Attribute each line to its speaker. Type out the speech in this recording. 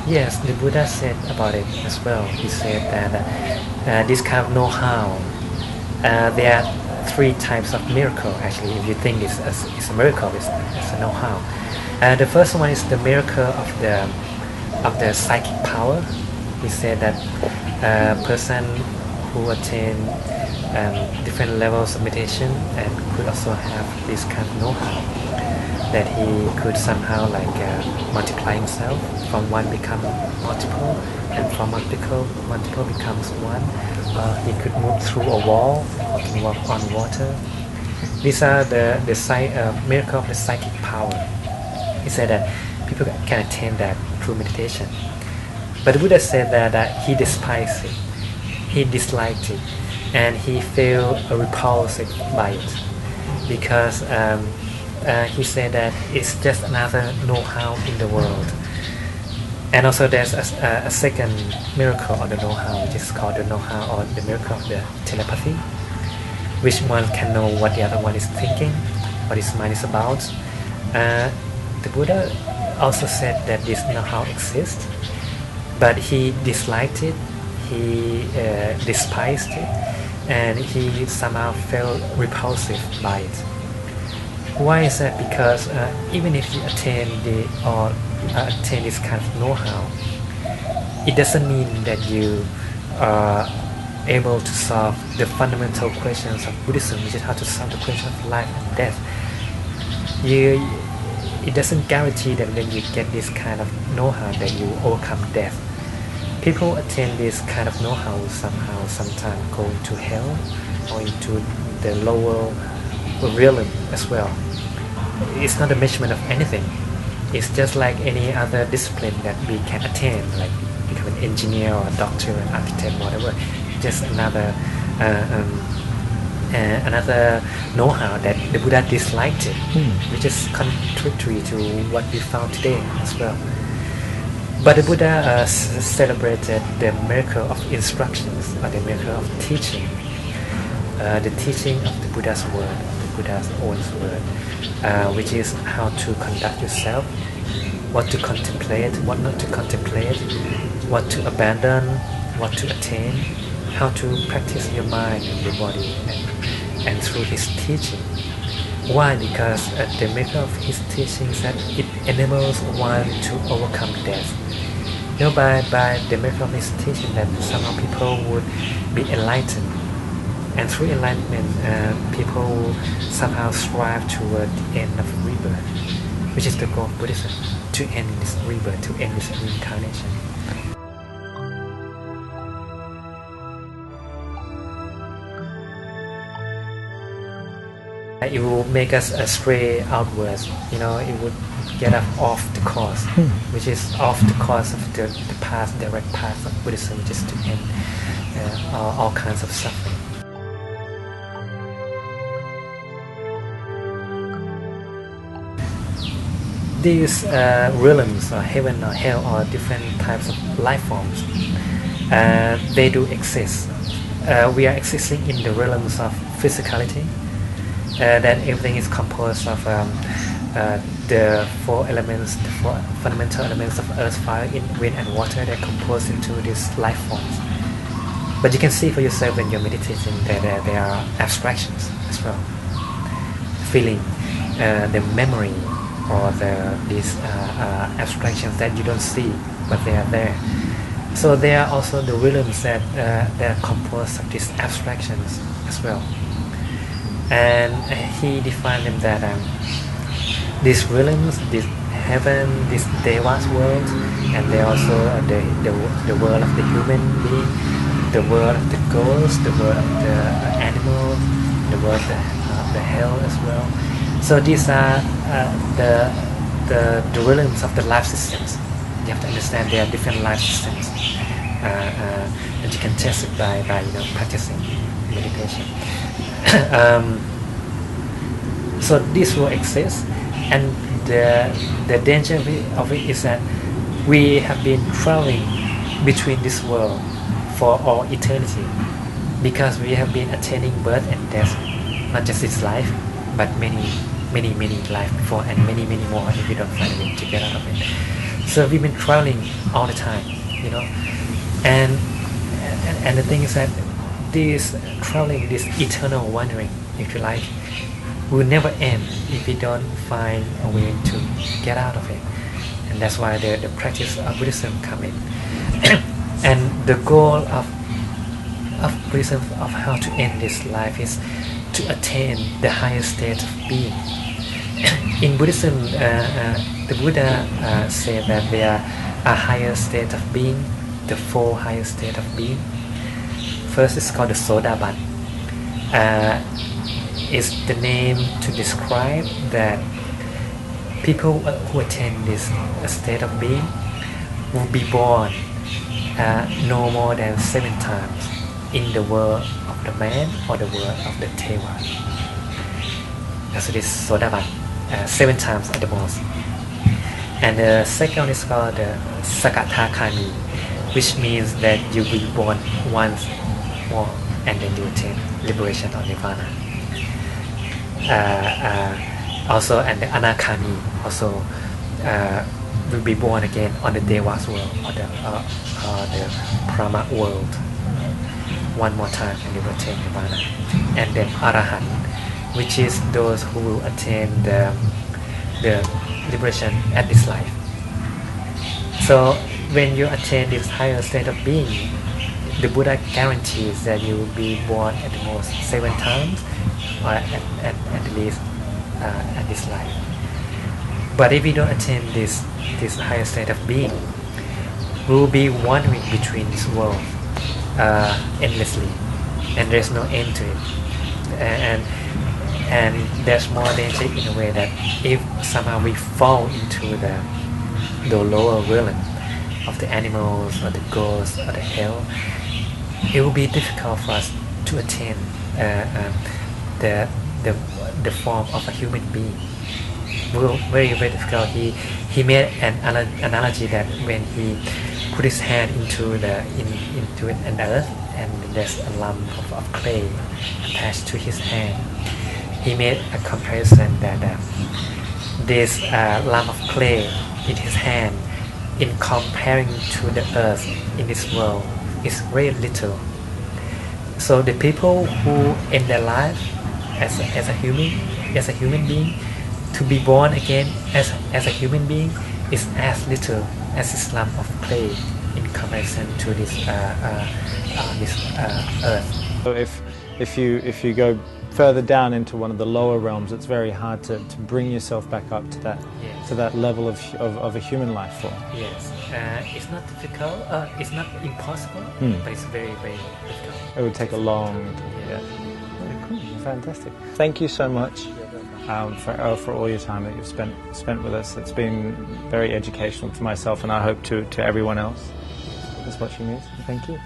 Speaker 1: Yes, the Buddha said about it as well. He said that this kind of know-how, there are three types of miracle. Actually, if you think it's a miracle, it's a know-how. The first one is the miracle of the psychic power. He said that a person who attain different levels of meditation and could also have this kind of know-how, that he could somehow multiply himself, from one become multiple, and from multiple becomes one. He could move through a wall, or can walk on water. These are the miracle of the psychic power. He said that people can attain that through meditation. But the Buddha said that he despised it, he disliked it, and he felt repulsive by it, because he said that it's just another know-how in the world. And also there's a second miracle of the know-how, which is called the know-how, or the miracle of the telepathy, which one can know what the other one is thinking, what his mind is about. The Buddha also said that this know-how exists, but he disliked it, he despised it, and he somehow felt repulsive by it. Why is that? Because even if you attain this kind of know-how, it doesn't mean that you are able to solve the fundamental questions of Buddhism, which is how to solve the question of life and death. It doesn't guarantee that when you get this kind of know-how that you overcome death. People attain this kind of know-how somehow, sometimes go into hell or into the lower realm as well. It's not a measurement of anything. It's just like any other discipline that we can attain, like become an engineer or a doctor, an architect, whatever. Just another know-how that the Buddha disliked it, which is contradictory to what we found today as well. But the Buddha celebrated the miracle of instructions, or the miracle of teaching, the teaching of the Buddha's word, the Buddha's own word, which is how to conduct yourself, what to contemplate, what not to contemplate, what to abandon, what to attain, how to practice your mind and your body, and through his teaching. Why? Because the miracle of his teaching is that it enables one to overcome death. You know, by the miracle of his teaching, that somehow people would be enlightened, and through enlightenment, people will somehow strive toward the end of rebirth, which is the goal of Buddhism, to end this rebirth, to end this reincarnation. It will make us stray outwards, it would get us off the course, which is off the course of the path, direct path of Buddhism, which is to end all kinds of suffering. These realms, or heaven or hell, or different types of life forms, they do exist. We are existing in the realms of physicality, that everything is composed of the four elements, the four fundamental elements of earth, fire, wind, and water that compose into these life forms. But you can see for yourself when you're meditating that there are abstractions as well. Feeling, the memory, or these abstractions that you don't see, but they are there. So there are also the realms that are composed of these abstractions as well. And he defined them that these realms, this heaven, this Deva's world, and they also the world of the human being, the world of the ghosts, the world of the animals, the world of the hell as well. So these are the realms of the life systems. You have to understand there are different life systems, and you can test it by practicing meditation. So this will exist, and the danger of it is that we have been traveling between this world for all eternity, because we have been attaining birth and death, not just this life, but many lives before, and many more if we don't find a way to get out of it. So we've been traveling all the time, and the thing is that this traveling, this eternal wandering, if you like, will never end if we don't find a way to get out of it. And that's why the practice of Buddhism come in. And the goal of Buddhism, of how to end this life, is to attain the highest state of being. In Buddhism, the Buddha said that there are higher state of being, the four highest state of being. First is called the Sodaban. Is the name to describe that people who attain this state of being will be born no more than 7 times in the world of the man or the world of the Teva. So this Sodaban, 7 times at the most. And the second is called the Sakatakhani, which means that you will be born once more and then you attain liberation or nirvana. Also, and the Anakhani also will be born again on the Deva's world or the Brahma world one more time and they will attain nirvana. And then Arahant, which is those who will attain the liberation at this life. So when you attain this higher state of being, the Buddha guarantees that you will be born at the most 7 times, or at least at this life. But if we don't attain this higher state of being, we will be wandering between this world endlessly, and there's no end to it. And there's more danger in a way that if somehow we fall into the lower realm of the animals or the ghosts or the hell, it will be difficult for us to attain the form of a human being. Very, very difficult. He made an analogy that when he put his hand into an earth and there's a lump of clay attached to his hand, he made a comparison that this lump of clay in his hand, in comparing to the earth in this world, is very little. So the people who end their life as a human being, to be born again as a human being is as little as this lump of clay in comparison to this earth.
Speaker 2: So if you go further down into one of the lower realms, it's very hard to bring yourself back up to that to that level of a human life form.
Speaker 1: Yes, it's not difficult. It's not impossible, but it's very, very difficult.
Speaker 2: It would take a long. Yeah. Cool. Fantastic. Thank you so much for all your time that you've spent with us. It's been very educational to myself, and I hope to everyone else. That's what she means. Thank you.